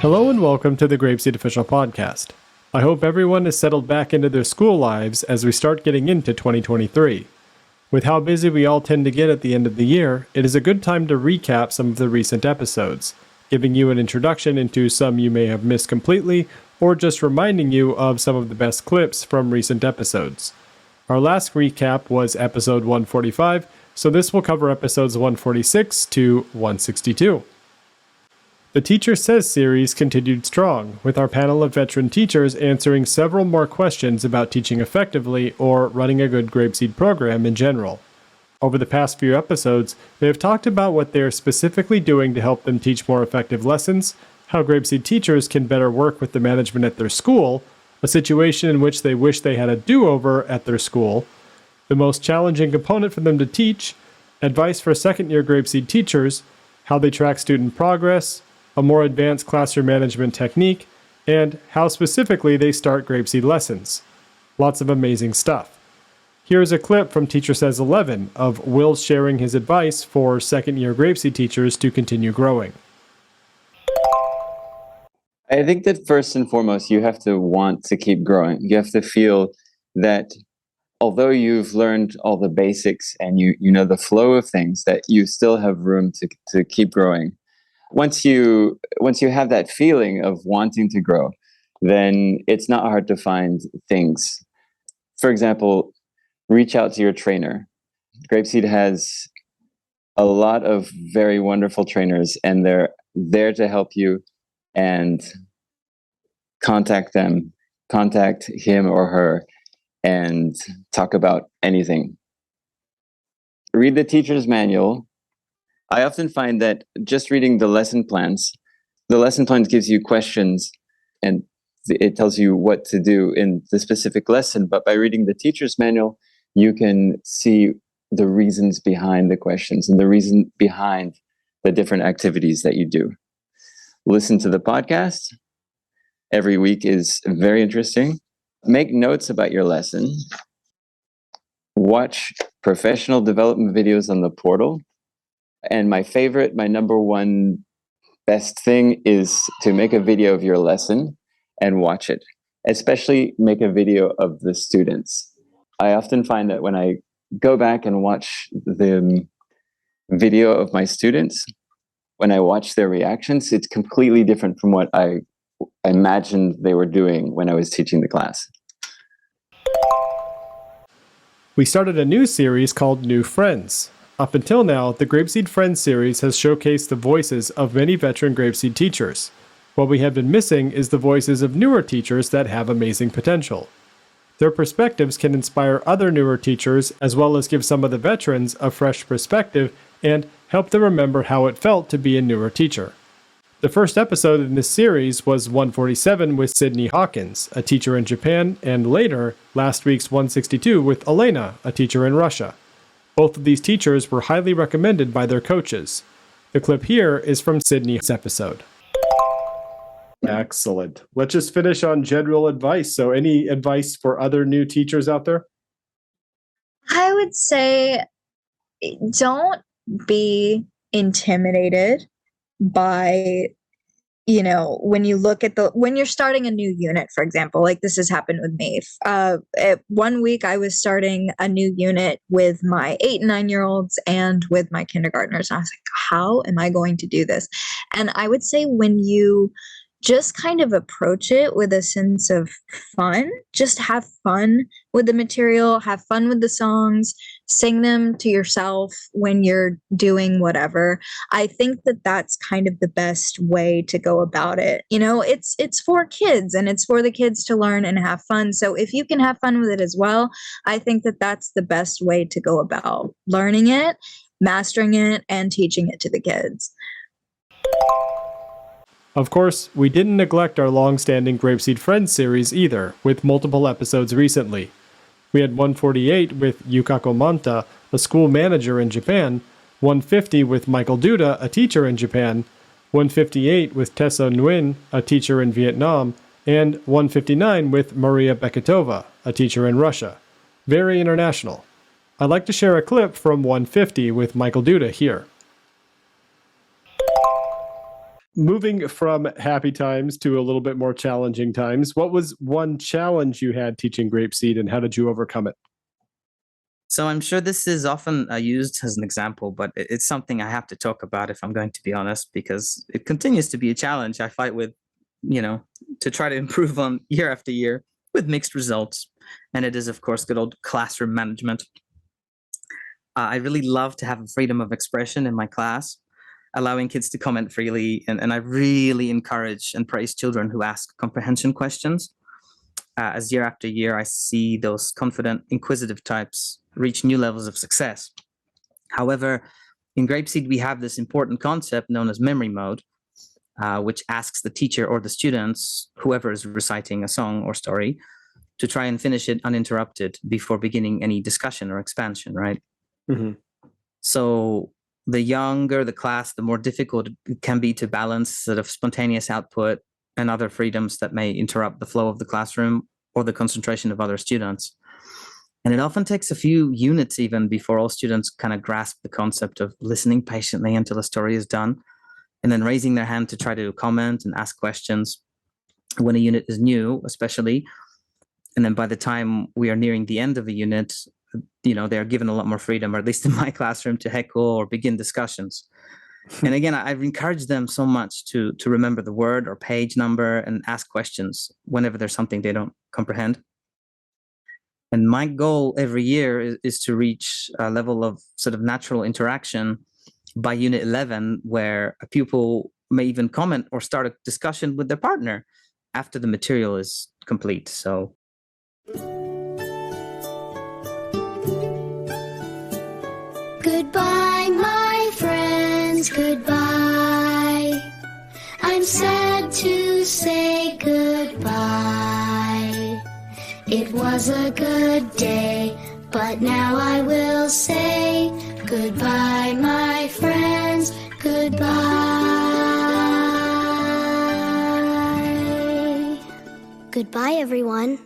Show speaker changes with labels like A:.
A: Hello and welcome to the GrapeSEED Official Podcast. I hope everyone is settled back into their school lives as we start getting into 2023. With how busy we all tend to get at the end of the year, it is a good time to recap some of the recent episodes, giving you an introduction into some you may have missed completely, or just reminding you of some of the best clips from recent episodes. Our last recap was episode 145, so this will cover episodes 146 to 162. The Teacher Says series continued strong, with our panel of veteran teachers answering several more questions about teaching effectively or running a good GrapeSEED program in general. Over the past few episodes, they have talked about what they are specifically doing to help them teach more effective lessons, how GrapeSEED teachers can better work with the management at their school, a situation in which they wish they had a do-over at their school, the most challenging component for them to teach, advice for second-year GrapeSEED teachers, how they track student progress, a more advanced classroom management technique, and how specifically they start GrapeSEED lessons. Lots of amazing stuff. Here's a clip from Teacher Says 11 of Will sharing his advice for second-year GrapeSEED teachers to continue growing.
B: I think that first and foremost, you have to want to keep growing. You have to feel that although you've learned all the basics and you know the flow of things, that you still have room to keep growing. Once you have that feeling of wanting to grow, then it's not hard to find things. For example, reach out to your trainer. GrapeSEED has a lot of very wonderful trainers, and they're there to help you. And contact them, contact him or her, and talk about anything. Read the teacher's manual. I often find that just reading the lesson plans gives you questions and it tells you what to do in the specific lesson. But by reading the teacher's manual, you can see the reasons behind the questions and the reason behind the different activities that you do. Listen to the podcast. Every week is very interesting. Make notes about your lesson. Watch professional development videos on the portal. And my number one best thing is to make a video of your lesson and watch it. Especially make a video of the students. I often find that when I go back and watch the video of my students, when I watch their reactions, it's completely different from what I imagined they were doing when I was teaching the class.
A: We started a new series called New Friends. Up until now, the GrapeSEED Friends series has showcased the voices of many veteran GrapeSEED teachers. What we have been missing is the voices of newer teachers that have amazing potential. Their perspectives can inspire other newer teachers, as well as give some of the veterans a fresh perspective and help them remember how it felt to be a newer teacher. The first episode in this series was 147 with Sydney Hawkins, a teacher in Japan, and later, last week's 162 with Elena, a teacher in Russia. Both of these teachers were highly recommended by their coaches. The clip here is from Sydney's episode. Excellent. Let's just finish on general advice. So any advice for other new teachers out there?
C: I would say don't be intimidated by, when you're starting a new unit, for example, like this has happened with me. One week I was starting a new unit with my 8 and 9-year-olds and with my kindergartners. And I was like, how am I going to do this? And I would say when you just kind of approach it with a sense of fun, just have fun with the material, have fun with the songs, sing them to yourself when you're doing whatever. I think that that's kind of the best way to go about it. It's for kids and it's for the kids to learn and have fun. So if you can have fun with it as well, I think that that's the best way to go about learning it, mastering it, and teaching it to the kids.
A: Of course, we didn't neglect our long-standing GrapeSEED Friends series either, with multiple episodes recently. We had 148 with Yukako Manta, a school manager in Japan, 150 with Michael Duda, a teacher in Japan, 158 with Tessa Nguyen, a teacher in Vietnam, and 159 with Maria Beketova, a teacher in Russia. Very international. I'd like to share a clip from 150 with Michael Duda here. moving from happy times to a little bit more challenging times, what was one challenge you had teaching GrapeSEED and how did you overcome it?
D: So I'm sure this is often used as an example, but it's something I have to talk about if I'm going to be honest, because it continues to be a challenge I fight with, to try to improve on year after year with mixed results. And it is, of course, good old classroom management. I really love to have a freedom of expression in my class, allowing kids to comment freely. And I really encourage and praise children who ask comprehension questions. As year after year, I see those confident, inquisitive types reach new levels of success. However, in GrapeSEED, we have this important concept known as memory mode, which asks the teacher or the students, whoever is reciting a song or story, to try and finish it uninterrupted before beginning any discussion or expansion, right?
A: Mm-hmm.
D: So the younger the class, the more difficult it can be to balance sort of spontaneous output and other freedoms that may interrupt the flow of the classroom or the concentration of other students. And it often takes a few units even before all students kind of grasp the concept of listening patiently until a story is done, and then raising their hand to try to comment and ask questions when a unit is new, especially. And then by the time we are nearing the end of a unit, they are given a lot more freedom, or at least in my classroom, to heckle or begin discussions. And again, I've encouraged them so much to remember the word or page number and ask questions whenever there's something they don't comprehend. And my goal every year is to reach a level of sort of natural interaction by Unit 11, where a pupil may even comment or start a discussion with their partner after the material is complete. So
E: goodbye, my friends, goodbye. I'm sad to say goodbye. It was a good day, but now I will say goodbye, my friends, goodbye. Goodbye, everyone.